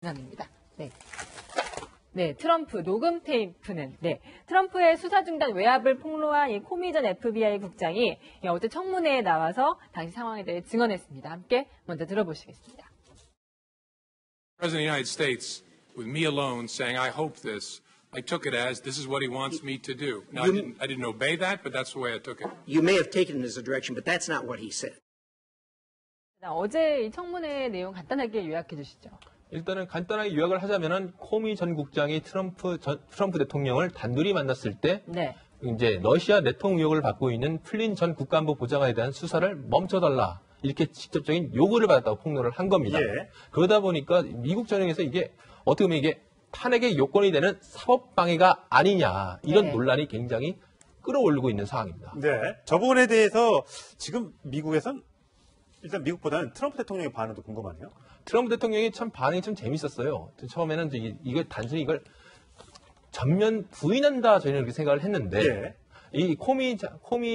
지난입니다. 네. 네, 트럼프 녹음 테이프는 트럼프의 수사 중단 외압을 폭로한 이 코미 전 FBI 국장이 어제 청문회에 나와서 당시 상황에 대해 증언했습니다. 함께 먼저 들어보시겠습니다. President of the United States, with me alone, saying, "I hope this." I took it as this is what he wants me to do. Now, I didn't obey that, but that's the way I took it. You may have taken it as a direction, but that's not what he said. 어제 이 청문회 내용 간단하게 요약해 주시죠. 일단은 간단하게 요약을 하자면은 코미 전 국장이 트럼프 대통령을 단둘이 만났을 때 이제 러시아 내통 의혹을 받고 있는 플린 전 국가안보 보좌관에 대한 수사를 멈춰달라 이렇게 직접적인 요구를 받았다고 폭로를 한 겁니다. 예. 그러다 보니까 미국 전역에서 이게 어떻게 보면 이게 탄핵의 요건이 되는 사법방해가 아니냐 이런 논란이 굉장히 끌어올리고 있는 상황입니다. 네, 저 부분에 대해서 지금 미국에선 일단 미국보다는 트럼프 대통령의 반응도 궁금하네요. 트럼프 대통령이 참 반응이 좀 재밌었어요. 처음에는 이걸 단순히 이걸 전면 부인한다 저희는 이렇게 생각을 했는데 이 코미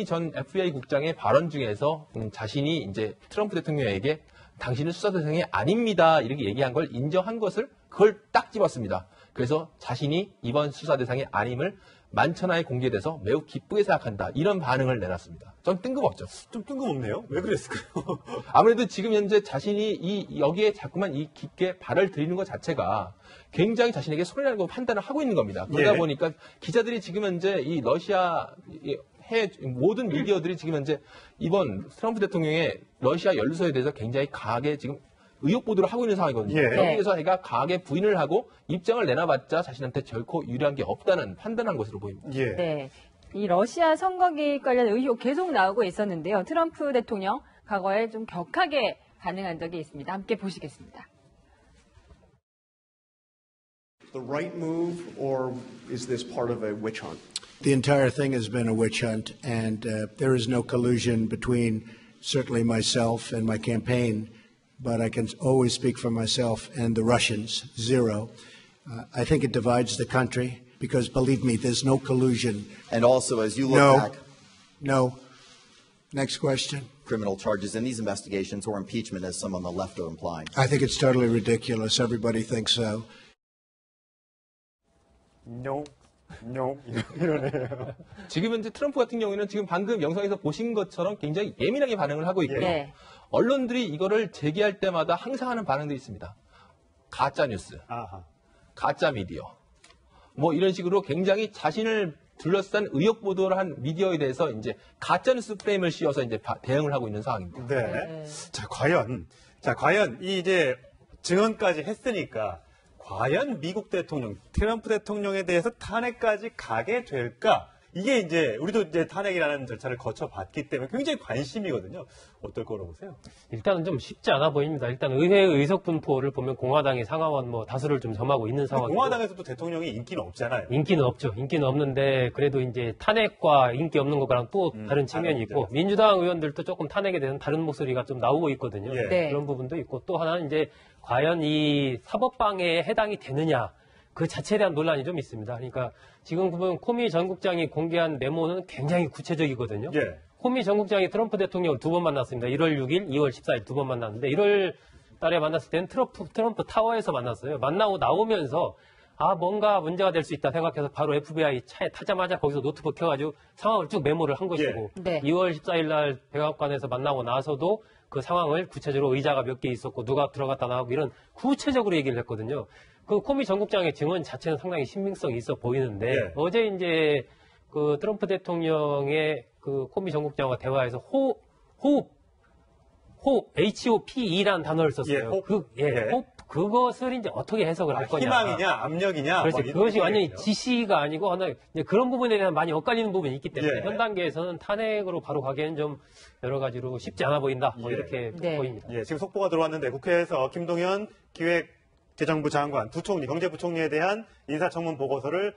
전 FBI 국장의 발언 중에서 자신이 이제 트럼프 대통령에게 당신은 수사 대상이 아닙니다 이렇게 얘기한 걸 인정한 것을 그걸 딱 집었습니다. 그래서 자신이 이번 수사 대상이 아님을 만천하에 공개돼서 매우 기쁘게 생각한다. 이런 반응을 내놨습니다. 좀 뜬금없죠. 좀 뜬금없네요. 왜 그랬을까요? 아무래도 지금 현재 자신이 여기에 자꾸만 깊게 발을 들이는 것 자체가 굉장히 자신에게 손해라고 판단을 하고 있는 겁니다. 그러다 보니까 기자들이 지금 현재 이 러시아 모든 미디어들이 지금 현재 이번 트럼프 대통령의 러시아 연루소에 대해서 굉장히 강하게 지금 의혹 보도를 하고 있는 상황이거든요. 여기에서 해가 강하게 부인을 하고 입장을 내놔봤자 자신한테 결코 유리한 게 없다는 판단한 것으로 보입니다. 네, 이 러시아 선거 개입 관련 의혹 계속 나오고 있었는데요. 트럼프 대통령 과거에 좀 격하게 반응한 적이 있습니다. 함께 보시겠습니다. The right move, or is this part of a witch hunt? The entire thing has been a witch hunt, and there is no collusion between certainly myself and my campaign. But I can always speak for myself and the Russians, zero. I think it divides the country because, believe me, there's no collusion. And also, as you look back... No. Next question. Criminal charges in these investigations or impeachment, as some on the left are implying. I think it's totally ridiculous. Everybody thinks so. No. 이러네요. 지금 현재 트럼프 같은 경우에는 지금 방금 영상에서 보신 것처럼 굉장히 예민하게 반응을 하고 있고요. 언론들이 이거를 제기할 때마다 항상 하는 반응들이 있습니다. 가짜 뉴스, 가짜 미디어, 뭐 이런 식으로 굉장히 자신을 둘러싼 의혹 보도를 한 미디어에 대해서 이제 가짜 뉴스 프레임을 씌워서 이제 대응을 하고 있는 상황입니다. 네. 자, 과연 이 이제 증언까지 했으니까 과연 미국 대통령, 트럼프 대통령에 대해서 탄핵까지 가게 될까? 이게 이제 우리도 이제 탄핵이라는 절차를 거쳐봤기 때문에 굉장히 관심이거든요. 어떨 거라고 보세요? 일단은 좀 쉽지 않아 보입니다. 일단 의회의 의석 분포를 보면 공화당이 상하원 뭐 다수를 좀 점하고 있는 상황이고 공화당에서도 대통령이 인기는 없잖아요. 인기는 없죠. 인기는 없는데 그래도 이제 탄핵과 인기 없는 거랑 또 다른 측면이 있고 민주당 의원들도 조금 탄핵에 대한 다른 목소리가 좀 나오고 있거든요. 그런 부분도 있고 또 하나는 이제 과연 이 사법방해에 해당이 되느냐 그 자체에 대한 논란이 좀 있습니다. 그러니까 지금 보면 코미 전 국장이 공개한 메모는 굉장히 구체적이거든요. 코미 전 국장이 트럼프 대통령을 2번 만났습니다. 1월 6일, 2월 14일 2번 만났는데 1월 달에 만났을 때는 트럼프 타워에서 만났어요. 만나고 나오면서 뭔가 문제가 될 수 있다 생각해서 바로 FBI 차에 타자마자 거기서 노트북 켜가지고 상황을 쭉 메모를 한 것이고 2월 14일 날 백악관에서 만나고 나서도 그 상황을 구체적으로 의자가 몇 개 있었고 누가 들어갔다 나오고 이런 구체적으로 얘기를 했거든요. 그 코미 전 국장의 증언 자체는 상당히 신빙성이 있어 보이는데 어제 이제 그 트럼프 대통령의 그 코미 전 국장과 대화에서 호흡 HOPE라는 단어를 썼어요. 그것을 이제 어떻게 해석을 할 거냐. 희망이냐, 압력이냐. 그렇지. 그것이 완전히 지시가 아니고 하나 이제 그런 부분에 대한 많이 엇갈리는 부분이 있기 때문에 현 단계에서는 탄핵으로 바로 가기에는 좀 여러 가지로 쉽지 않아 보인다. 뭐 이렇게 보입니다. 지금 속보가 들어왔는데 국회에서 김동연 기획재정부 장관, 부총리, 경제부총리에 대한 인사청문 보고서를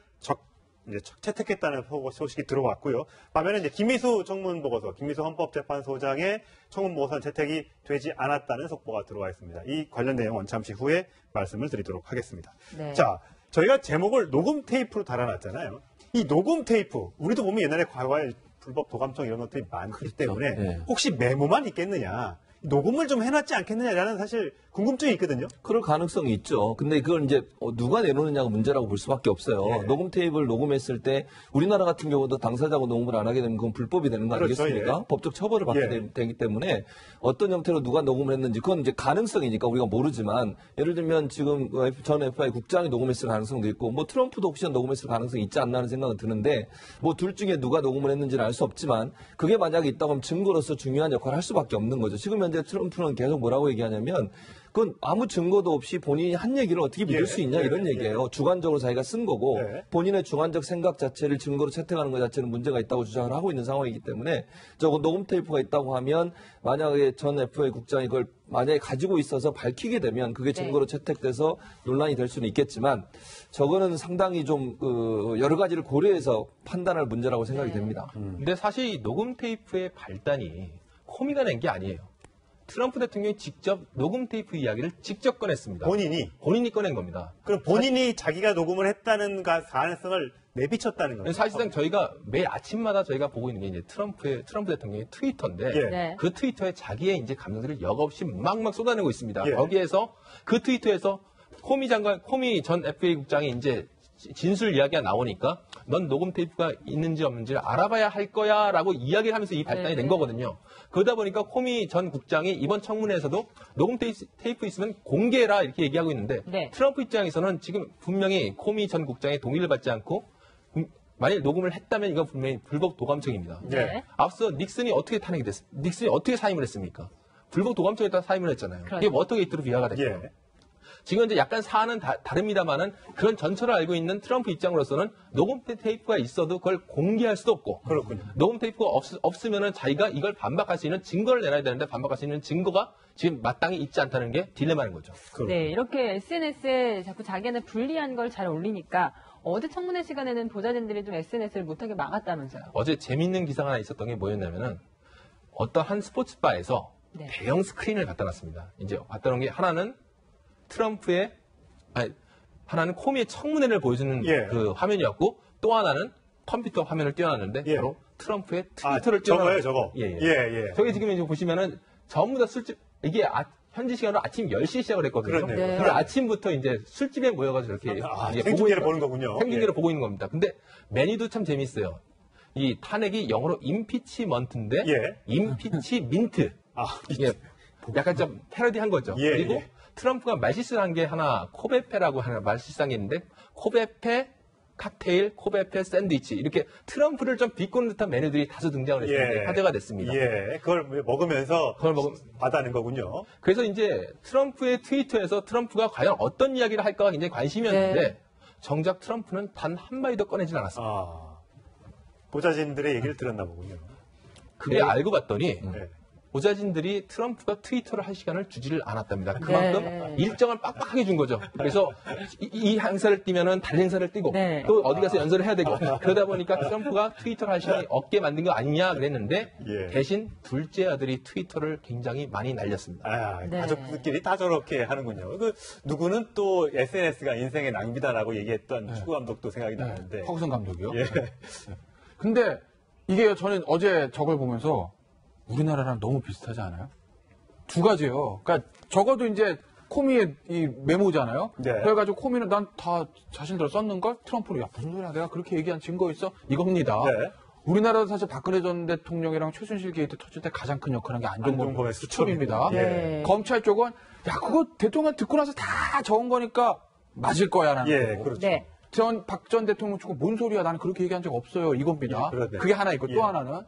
이제 채택했다는 소식이 들어왔고요. 반면에 이제 김미수 청문보고서, 김미수 헌법재판소장의 청문보고서는 채택이 되지 않았다는 속보가 들어와 있습니다. 이 관련 내용은 잠시 후에 말씀을 드리도록 하겠습니다. 자, 저희가 제목을 녹음 테이프로 달아놨잖아요. 이 녹음 테이프, 우리도 보면 옛날에 과거에 불법 도감청 이런 것들이 많기 때문에 혹시 메모만 있겠느냐, 녹음을 좀 해놨지 않겠느냐라는 사실 궁금증이 있거든요. 그럴 가능성이 있죠. 근데 그걸 이제 누가 내놓느냐가 문제라고 볼 수밖에 없어요. 예. 녹음 테이프를 녹음했을 때 우리나라 같은 경우도 당사자하고 녹음을 안 하게 되면 그건 불법이 되는 거 그렇죠. 아니겠습니까? 예. 법적 처벌을 받게 되기 때문에 어떤 형태로 누가 녹음을 했는지 그건 이제 가능성이니까 우리가 모르지만 예를 들면 지금 전 FBI 국장이 녹음했을 가능성도 있고 뭐 트럼프도 혹시 녹음했을 가능성이 있지 않나 하는 생각은 드는데 뭐 둘 중에 누가 녹음을 했는지는 알 수 없지만 그게 만약에 있다고 하면 증거로서 중요한 역할을 할 수밖에 없는 거죠. 지금 현재 트럼프는 계속 뭐라고 얘기하냐면 그건 아무 증거도 없이 본인이 한 얘기를 어떻게 믿을 수 있냐 이런 얘기예요. 주관적으로 자기가 쓴 거고 본인의 주관적 생각 자체를 증거로 채택하는 것 자체는 문제가 있다고 주장을 하고 있는 상황이기 때문에 저거 녹음 테이프가 있다고 하면 만약에 전 FBI 국장이 그걸 만약에 가지고 있어서 밝히게 되면 그게 증거로 채택돼서 논란이 될 수는 있겠지만 저거는 상당히 좀 여러 가지를 고려해서 판단할 문제라고 생각이 됩니다. 근데 사실 이 녹음 테이프의 발단이 코미가 낸 게 아니에요. 트럼프 대통령이 직접 녹음 테이프 이야기를 직접 꺼냈습니다. 본인이 꺼낸 겁니다. 그럼 본인이 자기가 녹음을 했다는 가능성을 내비쳤다는 거죠. 사실상 저희가 매일 아침마다 저희가 보고 있는 게 이제 트럼프 대통령의 트위터인데 그 트위터에 자기의 이제 감정들을 역없이 막막 쏟아내고 있습니다. 거기에서 그 트위터에서 코미 전 FBI 국장이 이제 진술 이야기가 나오니까 넌 녹음 테이프가 있는지 없는지를 알아봐야 할 거야 라고 이야기를 하면서 이 발단이 된 거거든요. 그러다 보니까 코미 전 국장이 이번 청문회에서도 녹음 테이프 있으면 공개해라 이렇게 얘기하고 있는데 트럼프 입장에서는 지금 분명히 코미 전 국장의 동의를 받지 않고 만일 녹음을 했다면 이건 분명히 불법 도감청입니다. 앞서 닉슨이 어떻게 닉슨이 어떻게 사임을 했습니까? 불법 도감청에다 사임을 했잖아요. 이게 워터게이트로 비화가 됐죠. 지금 이제 약간 사안은 다릅니다만은 그런 전철을 알고 있는 트럼프 입장으로서는 녹음 테이프가 있어도 그걸 공개할 수도 없고 녹음 테이프가 없으면은 자기가 이걸 반박할 수 있는 증거를 내놔야 되는데 반박할 수 있는 증거가 지금 마땅히 있지 않다는 게 딜레마인 거죠. 네, 이렇게 SNS에 자꾸 자기는 불리한 걸 잘 올리니까 어제 청문회 시간에는 보좌진들이 좀 SNS를 못하게 막았다면서요. 어제 재밌는 기사가 하나 있었던 게 뭐였냐면은 어떤 한 스포츠바에서 대형 스크린을 갖다 놨습니다. 이제 갖다 놓은 게 하나는 하나는 코미의 청문회를 보여주는 그 화면이었고 또 하나는 컴퓨터 화면을 띄워놨는데 바로 트럼프의 트위터를 띄워놨어요. 저거. 저기 지금 이제 보시면은 전부 다 술집 이게 현지 시간으로 아침 10시에 시작을 했거든요. 근데 아침부터 이제 술집에 모여가지고 이렇게 생중계를 보는 거군요. 생중계를 보고 있는 겁니다. 근데 메뉴도 참 재밌어요. 이 탄핵이 영어로 임피치먼트인데 임피치민트. 약간 좀 패러디한 거죠. 그리고 트럼프가 말실수한 게 하나 코베페라고 하는 말실수한 게 있는데 코베페 칵테일, 코베페 샌드위치 이렇게 트럼프를 좀 비꼬는 듯한 메뉴들이 다수 등장을 했는데 화제가 됐습니다. 그걸 먹으면서 받아낸 거군요. 그래서 이제 트럼프의 트위터에서 트럼프가 과연 어떤 이야기를 할까가 굉장히 관심이었는데 정작 트럼프는 단 한마디도 꺼내진 않았습니다. 보좌진들의 얘기를 들었나 보군요. 그게 알고 봤더니 보좌진들이 트럼프가 트위터를 할 시간을 주지를 않았답니다. 그만큼 일정을 빡빡하게 준 거죠. 그래서 이 행사를 뛰면은 다른 행사를 뛰고 또 어디 가서 연설을 해야 되고 그러다 보니까 트럼프가 트위터를 할 시간이 없게 만든 거 아니냐 그랬는데 대신 둘째 아들이 트위터를 굉장히 많이 날렸습니다. 가족들끼리 다 저렇게 하는군요. 누구는 또 SNS가 인생의 낭비다라고 얘기했던 축구 감독도 생각이 나는데. 허구선 감독이요? 근데 이게 저는 어제 저걸 보면서 우리나라랑 너무 비슷하지 않아요? 두 가지요. 그러니까 적어도 이제 코미의 이 메모잖아요. 그래가지고 코미는 난 다 자신대로 썼는걸 트럼프는 야 무슨 소리야 내가 그렇게 얘기한 증거 있어? 이겁니다. 우리나라도 사실 박근혜 전 대통령이랑 최순실 게이트 터질 때 가장 큰 역할을 한 게 안종범 수첩입니다. 검찰 쪽은 야 그거 대통령 듣고 나서 다 적은 거니까 맞을 거야라는 거고. 박 전 대통령 쪽은 뭔 소리야 나는 그렇게 얘기한 적 없어요 이겁니다. 그게 하나 있고 또 하나는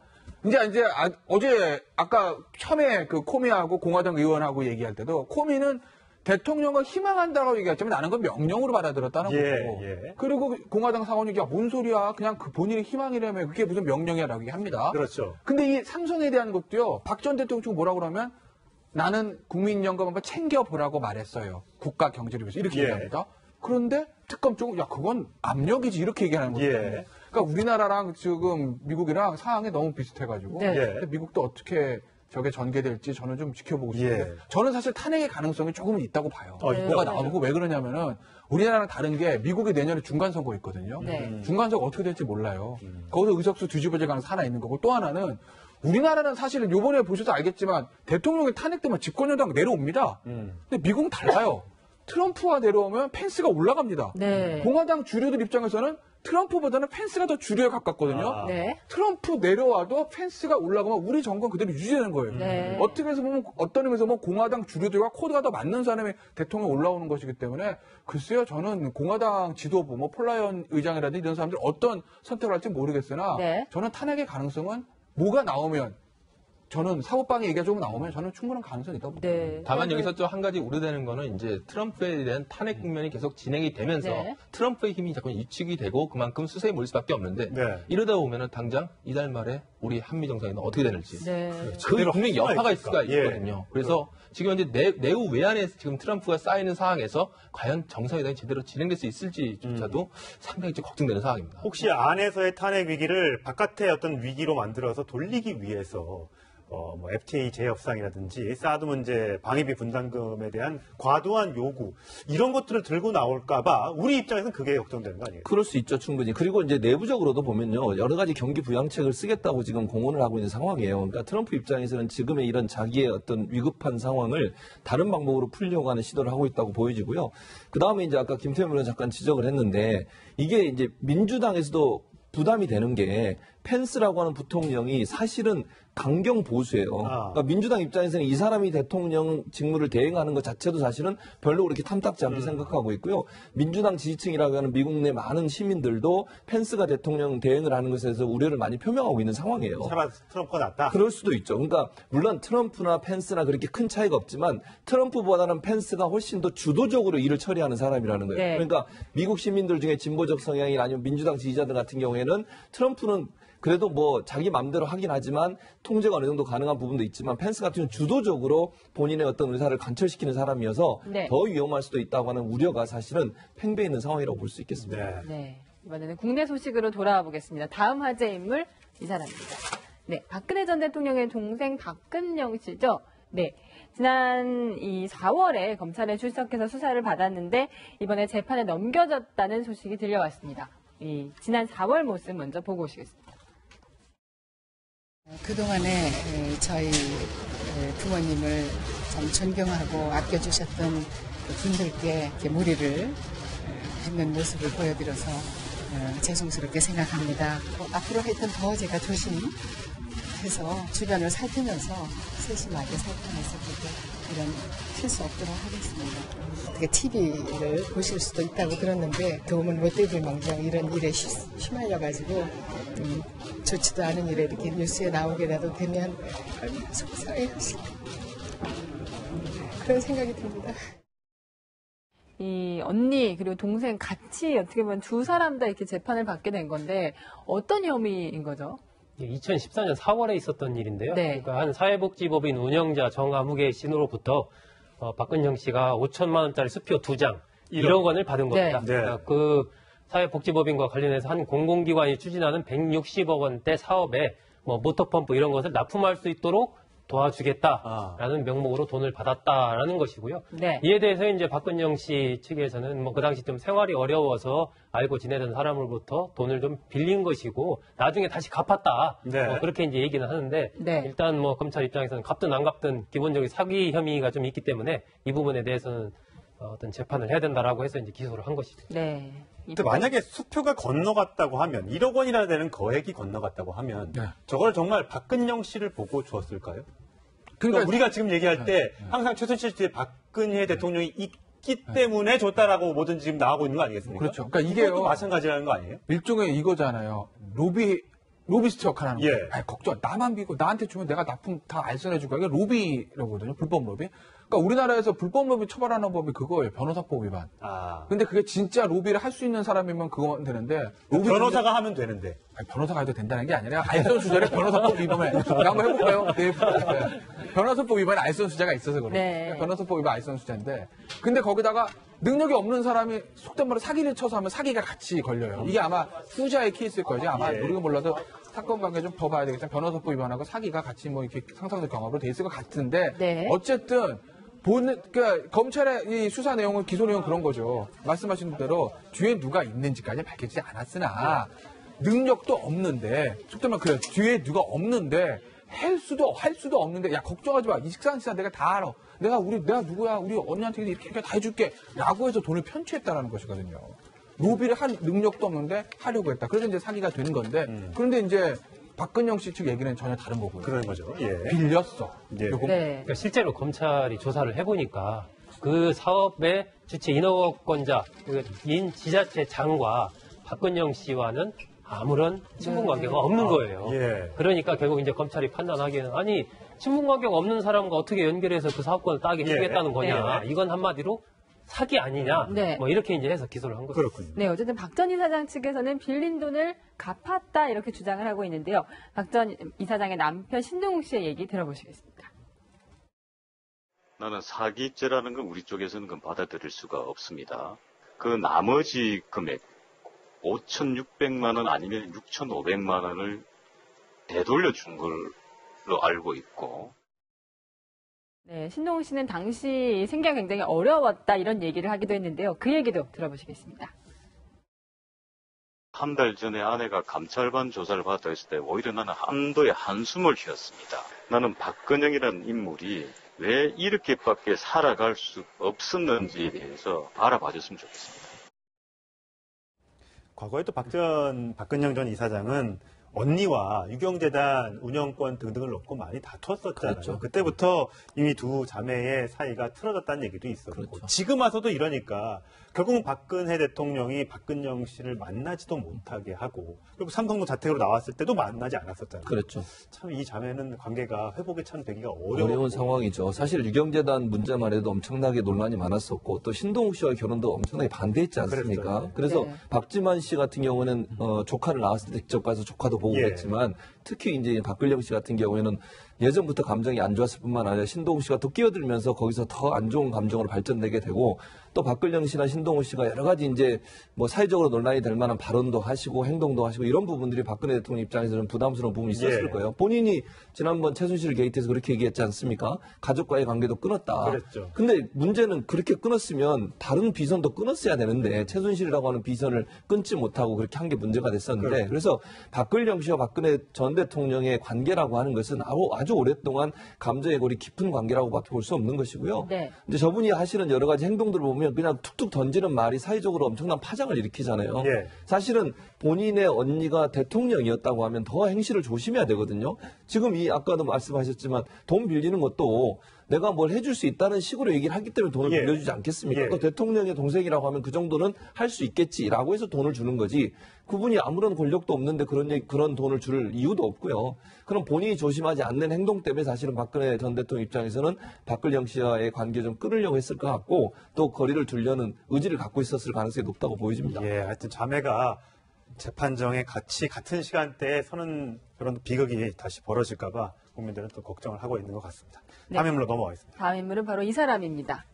이제 어제 아까 처음에 그 코미하고 공화당 의원하고 얘기할 때도 코미는 대통령을 희망한다고 얘기했지만 나는 건 명령으로 받아들였다는 거고. 그리고 공화당 상원이 뭔 소리야 그냥 그 본인의 희망이라며 그게 무슨 명령이라고 얘기합니다. 근데 이 삼성에 대한 것도요. 박 전 대통령 쪽 뭐라고 그러면 나는 국민연금 한번 챙겨보라고 말했어요. 국가 경제를 위해서 이렇게 얘기합니다. 그런데 특검 쪽은 야 그건 압력이지 이렇게 얘기하는 거예요. 그러니까 우리나라랑 지금 미국이랑 상황이 너무 비슷해가지고 근데 미국도 어떻게 저게 전개될지 저는 좀 지켜보고 싶은데 저는 사실 탄핵의 가능성이 조금은 있다고 봐요. 뭐가 나오고 왜 그러냐면은 우리나라랑 다른 게 미국이 내년에 중간선거 있거든요. 중간선거 어떻게 될지 몰라요. 거기서 의석수 뒤집어질 가능성이 하나 있는 거고 또 하나는 우리나라는 사실은 요번에 보셔서 알겠지만 대통령이 탄핵되면 집권여당 내려옵니다. 근데 미국은 달라요. 트럼프가 내려오면 펜스가 올라갑니다. 네. 공화당 주류들 입장에서는 트럼프보다는 펜스가 더 주류에 가깝거든요. 네. 트럼프 내려와도 펜스가 올라가면 우리 정권 그대로 유지되는 거예요. 네. 어떻게 해서 보면 어떤 의미에서 보면 공화당 주류들과 코드가 더 맞는 사람이 대통령 올라오는 것이기 때문에 글쎄요, 저는 공화당 지도부, 뭐 폴라이언 의장이라든지 이런 사람들 어떤 선택을 할지 모르겠으나 네. 저는 탄핵의 가능성은 뭐가 나오면 저는 사법방해 얘기가 조금 나오면 저는 충분한 가능성이 있다고 봅니다. 네. 다만 여기서 또 한 가지 우려되는 거는 이제 트럼프에 대한 탄핵 국면이 계속 진행이 되면서 네. 트럼프의 힘이 자꾸 위축이 되고 그만큼 수세에 몰릴 수밖에 없는데 네. 이러다 보면은 당장 이달 말에 우리 한미 정상회담 어떻게 되는지 네. 그 분명히 여파가 있을 수가 예. 있거든요. 그래서 지금 현재 내후 외환에 지금 트럼프가 쌓이는 상황에서 과연 정상회담이 제대로 진행될 수 있을지조차도 상당히 좀 걱정되는 상황입니다. 혹시 안에서의 탄핵 위기를 바깥의 어떤 위기로 만들어서 돌리기 위해서 뭐 FTA 재협상이라든지 사드 문제, 방위비 분담금에 대한 과도한 요구 이런 것들을 들고 나올까봐 우리 입장에서는 그게 걱정되는 거 아니에요? 그럴 수 있죠, 충분히. 그리고 이제 내부적으로도 보면요, 여러 가지 경기 부양책을 쓰겠다고 지금 공언을 하고 있는 상황이에요. 그러니까 트럼프 입장에서는 지금의 이런 자기의 어떤 위급한 상황을 다른 방법으로 풀려고 하는 시도를 하고 있다고 보여지고요. 그 다음에 이제 아까 김태현 의원 잠깐 지적을 했는데 이게 이제 민주당에서도 부담이 되는 게 펜스라고 하는 부통령이 사실은 강경 보수예요. 그러니까 민주당 입장에서는 이 사람이 대통령 직무를 대행하는 것 자체도 사실은 별로 그렇게 탐탁지 않게 생각하고 있고요. 민주당 지지층이라고 하는 미국 내 많은 시민들도 펜스가 대통령 대행을 하는 것에 대해서 우려를 많이 표명하고 있는 상황이에요. 차라리 트럼프가 낫다? 그럴 수도 있죠. 그러니까 물론 트럼프나 펜스나 그렇게 큰 차이가 없지만 트럼프보다는 펜스가 훨씬 더 주도적으로 일을 처리하는 사람이라는 거예요. 네. 그러니까 미국 시민들 중에 진보적 성향이 아니면 민주당 지지자들 같은 경우에는 트럼프는 그래도 뭐 자기 마음대로 하긴 하지만 통제가 어느 정도 가능한 부분도 있지만 펜스 같은 경우는 주도적으로 본인의 어떤 의사를 관철시키는 사람이어서 네. 더 위험할 수도 있다고 하는 우려가 사실은 팽배해 있는 상황이라고 볼 수 있겠습니다. 네. 이번에는 국내 소식으로 돌아와 보겠습니다. 다음 화제 인물 이 사람입니다. 네. 박근혜 전 대통령의 동생 박근영 씨죠. 네. 지난 이 4월에 검찰에 출석해서 수사를 받았는데 이번에 재판에 넘겨졌다는 소식이 들려왔습니다. 이 지난 4월 모습 먼저 보고 오시겠습니다. 그동안에 저희 부모님을 참 존경하고 아껴주셨던 분들께 이렇게 무리를 빚는 모습을 보여드려서 죄송스럽게 생각합니다. 앞으로 하여튼 더 제가 조심해서 주변을 살피면서 세심하게 살피면서 이런 실수 없도록 하겠습니다. 어떻게 TV를 보실 수도 있다고 들었는데 도움을 못 드릴 망정 이런 일에 휘말려가지고 좋지도 않은 일에 이렇게 뉴스에 나오게라도 되면 얼마나 속상해하실까 그런 생각이 듭니다. 이 언니 그리고 동생 같이 어떻게 보면 두 사람 다 이렇게 재판을 받게 된 건데 어떤 혐의인 거죠? 2014년 4월에 있었던 일인데요. 네. 그러니까 한 사회복지법인 운영자 정아무개 씨로부터 박근영 씨가 5천만 원짜리 수표 2장 1억 원을 받은 겁니다. 네. 그러니까 그 사회복지법인과 관련해서 한 공공기관이 추진하는 160억 원대 사업에 뭐 모터펌프 이런 것을 납품할 수 있도록 도와주겠다라는 명목으로 돈을 받았다라는 것이고요. 네. 이에 대해서 이제 박근영 씨 측에서는 뭐 그 당시 좀 생활이 어려워서 알고 지내던 사람으로부터 돈을 좀 빌린 것이고 나중에 다시 갚았다. 네. 그렇게 이제 얘기는 하는데 네. 일단 뭐 검찰 입장에서는 갚든 안 갚든 기본적인 사기 혐의가 좀 있기 때문에 이 부분에 대해서는 어떤 재판을 해야 된다라고 해서 이제 기소를 한 것이죠. 네. 근데 만약에 수표가 건너갔다고 하면 1억 원이나 되는 거액이 건너갔다고 하면 네. 저걸 정말 박근영 씨를 보고 주었을까요? 그러니까 그러니까 우리가 지금 얘기할 때 항상 최순실 씨의 박근혜 대통령이 있기 때문에 줬다라고 뭐든지 지금 나오고 있는 거 아니겠습니까? 그렇죠. 그러니까 이게요. 이것도 마찬가지라는 거 아니에요? 일종의 이거잖아요. 로비스트 역할하는 예. 거예요. 걱정, 나만 믿고 나한테 주면 내가 납품 다 알선해 줄 거야. 이게 로비라거든요. 불법 로비. 그러니까 우리나라에서 불법 로비 처벌하는 법이 그거예요. 변호사법 위반. 근데 그게 진짜 로비를 할 수 있는 사람이면 그거면 되는데 로비 변호사가 하면 되는데. 아니, 변호사가 해도 된다는 게 아니라 알선수재를 변호사법 위반에 한번 해볼까요? 네. 변호사법 위반에 알선수재가 있어서 그래요. 네. 변호사법 위반 알선수재인데 근데 거기다가 능력이 없는 사람이 속된 말로 사기를 쳐서 하면 사기가 같이 걸려요. 이게 아마 후자의 케이스일 거죠. 아마 우리가 몰라서 사건 관계 좀 더 봐야 되겠지만 변호사법 위반하고 사기가 같이 뭐 이렇게 상상적 경험으로 돼 있을 것 같은데 네. 어쨌든 그러니까 검찰의 이 수사 내용은 기소 내용은 그런 거죠. 말씀하신 대로 뒤에 누가 있는지까지 밝혀지지 않았으나 능력도 없는데 속된 말 그래요. 뒤에 누가 없는데 할 수도 없는데, 야, 걱정하지 마. 이식상 씨야, 내가 다 알아. 내가 누구야, 우리 언니한테 이렇게 다 해줄게. 라고 해서 돈을 편취했다라는 것이거든요. 로비를 한 능력도 없는데 하려고 했다. 그래서 이제 사기가 되는 건데, 그런데 이제 박근영 씨 측 얘기는 전혀 다른 거고요. 그런 거죠. 예. 빌렸어. 네. 그러니까 실제로 검찰이 조사를 해보니까 그 사업의 주체 인허권자, 인 지자체 장과 박근영 씨와는 아무런 친분 관계가 없는 거예요. 예. 그러니까 결국 이제 검찰이 판단하기에는 아니 친분 관계가 없는 사람과 어떻게 연결해서 그 사업권을 따게 주겠다는 거냐. 이건 한마디로 사기 아니냐. 네. 뭐 이렇게 이제 해서 기소를 한 거죠. 그렇군요. 네, 어쨌든 박 전 이사장 측에서는 빌린 돈을 갚았다 이렇게 주장을 하고 있는데요. 박 전 이사장의 남편 신동욱 씨의 얘기 들어보시겠습니다. 나는 사기죄라는 건 우리 쪽에서는 그건 받아들일 수가 없습니다. 그 나머지 금액 5,600만 원 아니면 6,500만 원을 되돌려 준 걸로 알고 있고. 네, 신동욱 씨는 당시 생계가 굉장히 어려웠다 이런 얘기를 하기도 했는데요. 그 얘기도 들어보시겠습니다. 한 달 전에 아내가 감찰반 조사를 받았다 했을 때 오히려 나는 한도의 한숨을 쉬었습니다. 나는 박근영이라는 인물이 왜 이렇게밖에 살아갈 수 없었는지에 대해서 알아봐줬으면 좋겠습니다. 과거에 또 박근영 전 이사장은 언니와 유경재단 운영권 등등을 놓고 많이 다퉜었잖아요. 그렇죠. 그때부터 이미 두 자매의 사이가 틀어졌다는 얘기도 있었고 그렇죠. 지금 와서도 이러니까 결국은 박근혜 대통령이 박근영 씨를 만나지도 못하게 하고 그리고 삼성동 자택으로 나왔을 때도 만나지 않았었잖아요. 그렇죠. 참 이 자매는 관계가 회복이 참 되기가 어려운 상황이죠. 사실 유경재단 문제만 해도 엄청나게 논란이 많았었고 또 신동욱 씨와의 결혼도 엄청나게 반대했지 않습니까? 그랬어요. 그래서 네. 박지만 씨 같은 경우는 조카를 낳았을 때 직접 가서 조카도 보고 예. 그랬지만 특히 이제 박근영 씨 같은 경우에는 예전부터 감정이 안 좋았을 뿐만 아니라 신동욱 씨가 또 끼어들면서 거기서 더 안 좋은 감정으로 발전되게 되고 또 박근영 씨나 신동욱 씨가 여러 가지 이제 뭐 사회적으로 논란이 될 만한 발언도 하시고 행동도 하시고 이런 부분들이 박근혜 대통령 입장에서는 부담스러운 부분이 있었을 예. 거예요. 본인이 지난번 최순실 게이트에서 그렇게 얘기했지 않습니까? 가족과의 관계도 끊었다. 그랬죠. 근데 문제는 그렇게 끊었으면 다른 비선도 끊었어야 되는데 최순실이라고 하는 비선을 끊지 못하고 그렇게 한 게 문제가 됐었는데 그렇죠. 그래서 박근영 씨와 박근혜 전 대통령의 관계라고 하는 것은 아주 오랫동안 감정의 골이 깊은 관계라고밖에 볼 수 없는 것이고요. 네. 이제 저분이 하시는 여러 가지 행동들을 보면 그냥 툭툭 던지는 말이 사회적으로 엄청난 파장을 일으키잖아요. 예. 사실은 본인의 언니가 대통령이었다고 하면 더 행실을 조심해야 되거든요. 지금 아까도 말씀하셨지만 돈 빌리는 것도 내가 뭘 해줄 수 있다는 식으로 얘기를 하기 때문에 돈을 예. 빌려주지 않겠습니까? 예. 또 대통령의 동생이라고 하면 그 정도는 할 수 있겠지라고 해서 돈을 주는 거지. 그분이 아무런 권력도 없는데 그런 돈을 줄 이유도 없고요. 그럼 본인이 조심하지 않는 행동 때문에 사실은 박근혜 전 대통령 입장에서는 박근영 씨와의 관계 좀 끊으려고 했을 것 같고 또 거리를 두려는 의지를 갖고 있었을 가능성이 높다고 보여집니다. 예, 하여튼 자매가 재판정에 같은 시간대에 서는 그런 비극이 다시 벌어질까봐 국민들은 또 걱정을 하고 있는 것 같습니다. 다음 인물로 넘어가겠습니다. 다음 인물은 바로 이 사람입니다.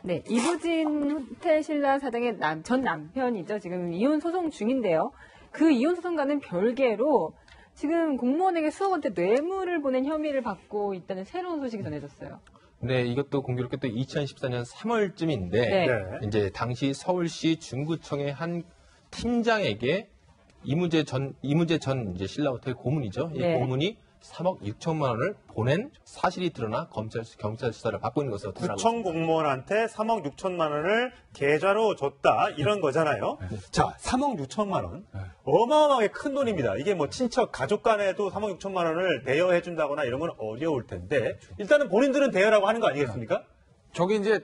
네, 이부진 호텔 신라 사장의 전 남편이죠. 지금 이혼 소송 중인데요. 그 이혼 소송과는 별개로 지금 공무원에게 수억 원대 뇌물을 보낸 혐의를 받고 있다는 새로운 소식이 전해졌어요. 네, 이것도 공교롭게 또 2014년 3월쯤인데 네. 이제 당시 서울시 중구청의 한 팀장에게 이무재 전 이제 신라호텔 고문이죠. 이 네. 고문이 3억 6천만 원을 보낸 사실이 드러나 경찰 수사를 받고 있는 것으로 드러나고 구청 있습니다. 공무원한테 3억 6천만 원을 계좌로 줬다 이런 거잖아요. 자, 3억 6천만 원. 어마어마하게 큰 돈입니다. 이게 뭐 친척, 가족 간에도 3억 6천만 원을 대여해 준다거나 이런 건 어려울 텐데 일단은 본인들은 대여라고 하는 거 아니겠습니까? 저게 이제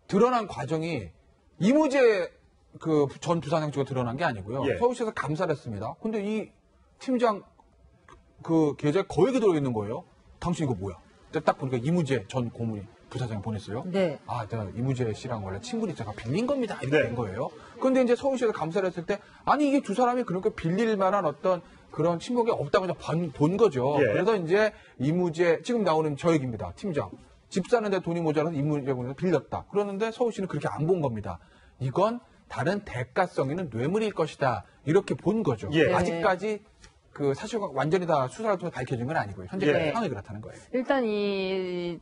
드러난 과정이 이무재 그 전 부사장 쪽에 드러난 게 아니고요. 예. 서울시에서 감사를 했습니다. 근데 이 팀장 그 계좌에 거액이 들어있는 거예요. 당신 이거 뭐야? 딱 보니까 이무재 전 고문이 부사장이 보냈어요. 네. 아, 내가 이무재 씨랑 원래 친구니 제가 빌린 겁니다. 이렇게 네. 된 거예요. 근데 이제 서울시에서 감사를 했을 때 아니 이게 두 사람이 그렇게 빌릴 만한 어떤 그런 친목이 없다고 본 거죠. 예. 그래서 이제 이무재 지금 나오는 저 얘기입니다. 팀장. 집 사는데 돈이 모자라서 이무재 군에서 빌렸다. 그러는데 서울시는 그렇게 안 본 겁니다. 이건 다른 대가성 있는 뇌물일 것이다. 이렇게 본 거죠. 예. 아직까지 그 사실과 완전히 다 수사를 통해 밝혀진 건 아니고요. 현재 예. 상황이 그렇다는 거예요. 일단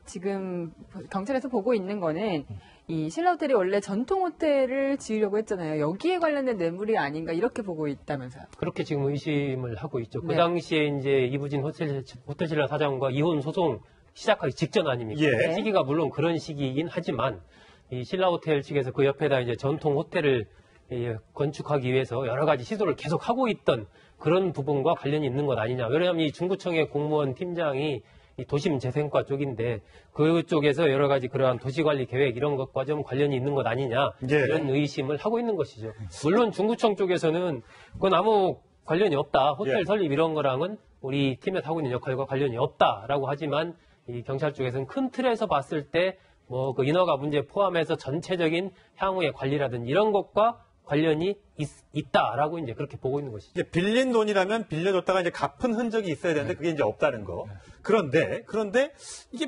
지금 경찰에서 보고 있는 거는 이 신라 호텔이 원래 전통 호텔을 지으려고 했잖아요. 여기에 관련된 뇌물이 아닌가 이렇게 보고 있다면서요. 그렇게 지금 의심을 하고 있죠. 네. 그 당시에 이제 이부진 호텔신라 사장과 이혼 소송 시작하기 직전 아닙니까? 예. 시기가 물론 그런 시기이긴 하지만 이 신라 호텔 측에서 그 옆에다 이제 전통 호텔을 건축하기 위해서 여러 가지 시도를 계속 하고 있던 그런 부분과 관련이 있는 것 아니냐. 왜냐하면 이 중구청의 공무원 팀장이 이 도심재생과 쪽인데 그쪽에서 여러 가지 그러한 도시관리 계획 이런 것과 좀 관련이 있는 것 아니냐 예. 이런 의심을 하고 있는 것이죠. 물론 중구청 쪽에서는 그건 아무 관련이 없다. 호텔 예. 설립 이런 거랑은 우리 팀에서 하고 있는 역할과 관련이 없다라고 하지만 이 경찰 쪽에서는 큰 틀에서 봤을 때 뭐 그 인허가 문제 포함해서 전체적인 향후의 관리라든지 이런 것과 관련이 있다라고 이제 그렇게 보고 있는 것이죠. 이제 빌린 돈이라면 빌려줬다가 이제 갚은 흔적이 있어야 되는데 그게 이제 없다는 거. 그런데 이게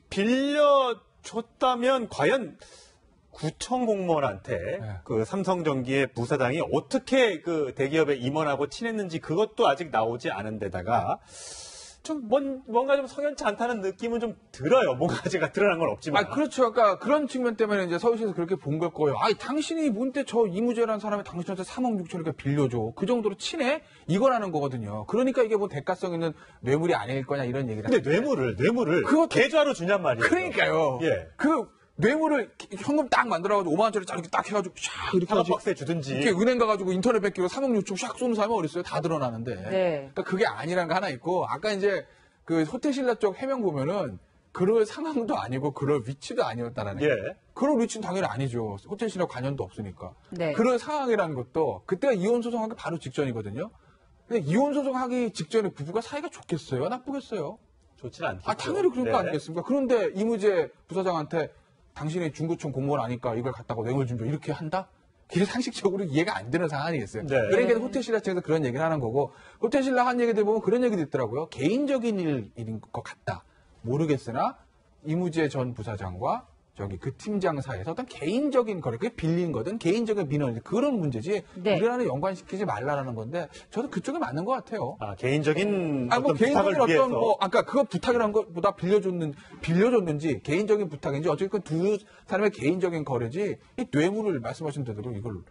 빌려줬다면 과연 구청 공무원한테 그 삼성전기의 부사장이 어떻게 그 대기업에 임원하고 친했는지 그것도 아직 나오지 않은 데다가 좀 뭔가 좀 석연치 않다는 느낌은 좀 들어요. 뭔가 제가 드러난 건 없지만. 그렇죠. 아까 그런 측면 때문에 이제 서울시에서 그렇게 본 걸 거예요. 당신이 뭔데 저 이무재라는 사람이 당신한테 3억 6천이니까 빌려줘. 그 정도로 친해? 이거라는 거거든요. 그러니까 이게 뭐 대가성 있는 뇌물이 아닐 거냐 이런 얘기를. 근데 뇌물을 그거 계좌로 주냔 말이에요. 그러니까요. 예. 그 뇌물을 현금 딱 만들어가지고 5만 원짜리 이렇게 딱 해가지고 샥 이렇게 하지. 박스에 주든지. 이렇게 은행 가가지고 인터넷 뺏기고 3억 6천 샥 쏘는 사람이 어딨어요? 다 드러나는데. 네. 그러니까 그게 아니라는 거 하나 있고 아까 이제 그 호텔신라 쪽 해명 보면은 그럴 상황도 아니고 그럴 위치도 아니었다라는 거예요. 예. 그럴 위치는 당연히 아니죠. 호텔신라 관련도 없으니까. 네. 그런 상황이라는 것도 그때가 이혼 소송하기 바로 직전이거든요. 근데 이혼 소송하기 직전에 부부가 사이가 좋겠어요? 나쁘겠어요? 좋지는 않겠죠. 당연히 그런 거 네. 아니겠습니까? 그런데 이무재 부사장한테 당신이 중구청 공무원 아니까 이걸 갖다가 뇌물 준다 이렇게 한다? 그게 상식적으로 이해가 안 되는 상황이겠어요. 네. 그러니까 호텔신라 측에서 그런 얘기를 하는 거고 호텔신라 한 얘기들 보면 그런 얘기도 있더라고요. 개인적인 일인 것 같다. 모르겠으나 이무재 전 부사장과 저기 그 팀장 사이에서 어떤 개인적인 거래, 그게 빌린 거든 개인적인 민원 그런 문제지 네. 우리나라는 연관시키지 말라라는 건데 저도 그쪽에 맞는 것 같아요. 개인적인 뭐 어떤 개인적인 부탁을 위해서. 아까 그거 부탁이라는 것보다 빌려줬는지 개인적인 부탁인지 어쨌든 두 사람의 개인적인 거래지 이 뇌물을 말씀하신 대로 이걸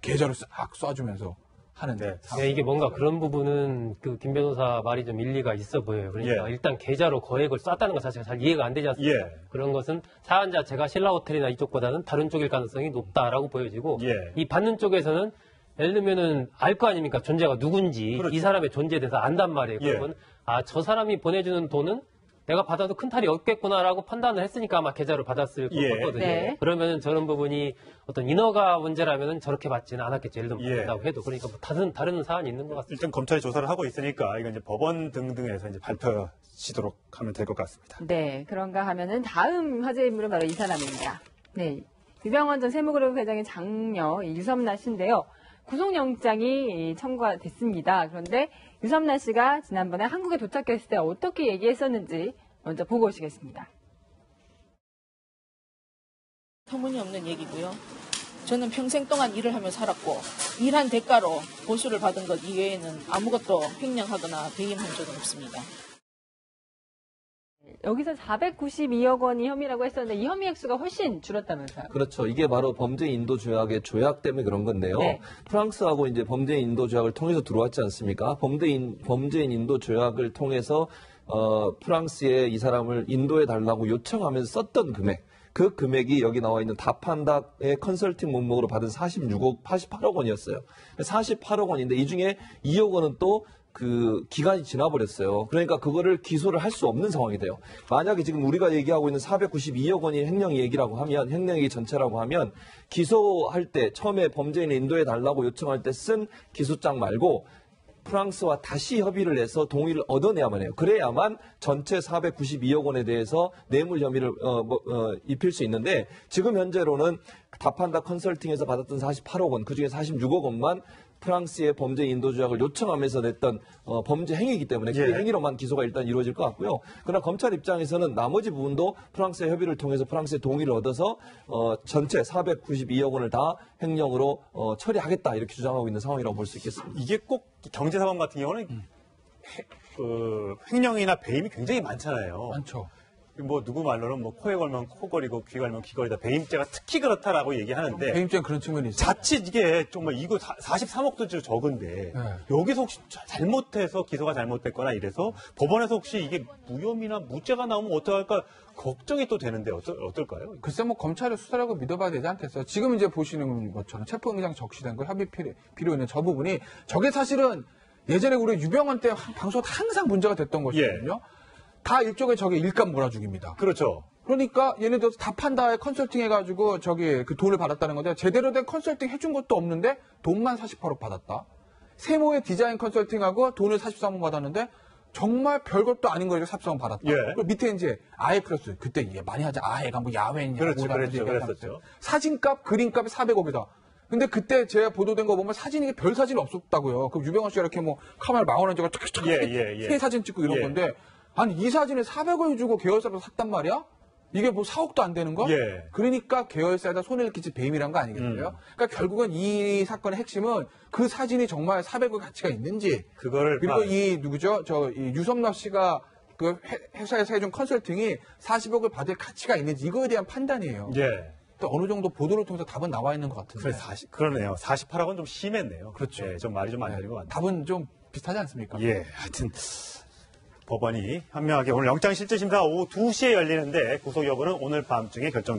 계좌로 싹 쏴주면서 하는데 네, 이게 뭔가 그런 부분은 그 김 변호사 말이 좀 일리가 있어 보여요. 그러니까 예. 일단 계좌로 거액을 쐈다는 것 자체가 잘 이해가 안 되지 않습니까? 예. 그런 것은 사안 자체가 신라 호텔이나 이쪽보다는 다른 쪽일 가능성이 높다라고 보여지고 예. 이 받는 쪽에서는 예를 들면은 알 거 아닙니까? 존재가 누군지 그렇죠. 이 사람의 존재에 대해서 안단 말이에요. 예. 그러면 저 사람이 보내주는 돈은 내가 받아도 큰 탈이 없겠구나라고 판단을 했으니까 아마 계좌로 받았을 것 예. 같거든요. 네. 그러면은 저런 부분이 어떤 인허가 문제라면은 저렇게 받지는 않았겠죠. 예를 들면 예. 받는다고 해도 그러니까 뭐 다른 사안이 있는 것 같습니다. 일단 검찰이 조사를 하고 있으니까 이건 이제 법원 등등에서 이제 밝혀지도록 하면 될 것 같습니다. 네, 그런가 하면은 다음 화제 인물은 바로 이 사람입니다. 네, 유병원 전 세무그룹 회장의 장녀 유섬나 씨인데요. 구속영장이 청구가 됐습니다. 그런데 유섬나 씨가 지난번에 한국에 도착했을 때 어떻게 얘기했었는지 먼저 보고 오시겠습니다. 터무니없는 얘기고요. 저는 평생 동안 일을 하며 살았고 일한 대가로 보수를 받은 것 이외에는 아무것도 횡령하거나 배임한 적은 없습니다. 여기서 492억 원이 혐의라고 했었는데 이 혐의 액수가 훨씬 줄었다면서요? 그렇죠. 이게 바로 범죄 인도 조약의 조약 때문에 그런 건데요. 네. 프랑스하고 이제 범죄 인도 조약을 통해서 들어왔지 않습니까? 범죄인 인도 조약을 통해서 프랑스에 이 사람을 인도해 달라고 요청하면서 썼던 금액. 그 금액이 여기 나와 있는 다판닥의 컨설팅 목록으로 받은 48억 원이었어요. 48억 원인데 이 중에 2억 원은 또 그 기간이 지나버렸어요. 그러니까 그거를 기소를 할 수 없는 상황이 돼요. 만약에 지금 우리가 얘기하고 있는 492억 원이 횡령 얘기라고 하면, 횡령 얘기 전체라고 하면 기소할 때 처음에 범죄인을 인도해 달라고 요청할 때 쓴 기소장 말고 프랑스와 다시 협의를 해서 동의를 얻어내야만 해요. 그래야만 전체 492억 원에 대해서 뇌물 혐의를 입힐 수 있는데 지금 현재로는 다판다 컨설팅에서 받았던 48억 원, 그중에 46억 원만 프랑스의 범죄 인도 조약을 요청하면서 냈던 범죄 행위이기 때문에 그 행위로만 기소가 일단 이루어질 것 같고요. 그러나 검찰 입장에서는 나머지 부분도 프랑스의 협의를 통해서 프랑스의 동의를 얻어서 전체 492억 원을 다 횡령으로 처리하겠다 이렇게 주장하고 있는 상황이라고 볼 수 있겠습니다. 이게 꼭 경제사범 같은 경우는 횡령이나 배임이 굉장히 많잖아요. 많죠. 뭐 누구 말로는 뭐 코에 걸면 코걸이고 귀 걸면 귀걸이다. 배임죄가 특히 그렇다라고 얘기하는데 배임죄는 그런 측면이 있어요. 자칫 이게 정말 이거 43억도 적은데 여기서 혹시 잘못해서 기소가 잘못됐거나 이래서 법원에서 혹시 이게 무혐의나 무죄가 나오면 어떡할까 걱정이 또 되는데 어떨까요? 글쎄 뭐 검찰의 수사라고 믿어봐야 되지 않겠어요. 지금 이제 보시는 것처럼 체포영장 적시된 거 협의 필요 있는 저 부분이 저게 사실은 예전에 우리 유병헌 때 방송에서 항상 문제가 됐던 것이거든요. 다 일종의 저게 일감 몰아주기입니다. 그렇죠. 그러니까 얘네들 다 판다에 컨설팅 해가지고 저기 그 돈을 받았다는 건데 제대로 된 컨설팅 해준 것도 없는데 돈만 48억 받았다. 세모의 디자인 컨설팅하고 돈을 43억 받았는데 정말 별것도 아닌 거죠. 43억 받았다. 그리고 밑에 이제 아예 플러스 그때 이게 많이 하자 아예가 뭐 야외냐 그랬었죠. 사진값 그림값이 400억이다. 근데 그때 제가 보도된 거 보면 사진이 별 사진이 없었다고요. 그럼 유병헌 씨가 이렇게 뭐 카메라 망원한 적을 탁탁탁 새 사진 찍고 이런 건데 아니 이 사진에 400을 주고 계열사로 샀단 말이야? 이게 뭐 4억도 안 되는 거? 그러니까 계열사에다 손해를 끼친 배임이란 거 아니겠어요? 그러니까 결국은 이 사건의 핵심은 그 사진이 정말 400의 가치가 있는지 그리고 이 누구죠? 이 유섬락 씨가 그 회사에서 해준 컨설팅이 40억을 받을 가치가 있는지 이거에 대한 판단이에요. 또 어느 정도 보도를 통해서 답은 나와 있는 것 같은데. 그러네요. 48억은 좀 심했네요. 그렇죠. 좀 말이 좀 안 되는 것 같아요. 답은 좀 비슷하지 않습니까? 하여튼 법원이 현명하게 오늘 영장실질심사 오후 2시에 열리는데 구속 여부는 오늘 밤중에 결정.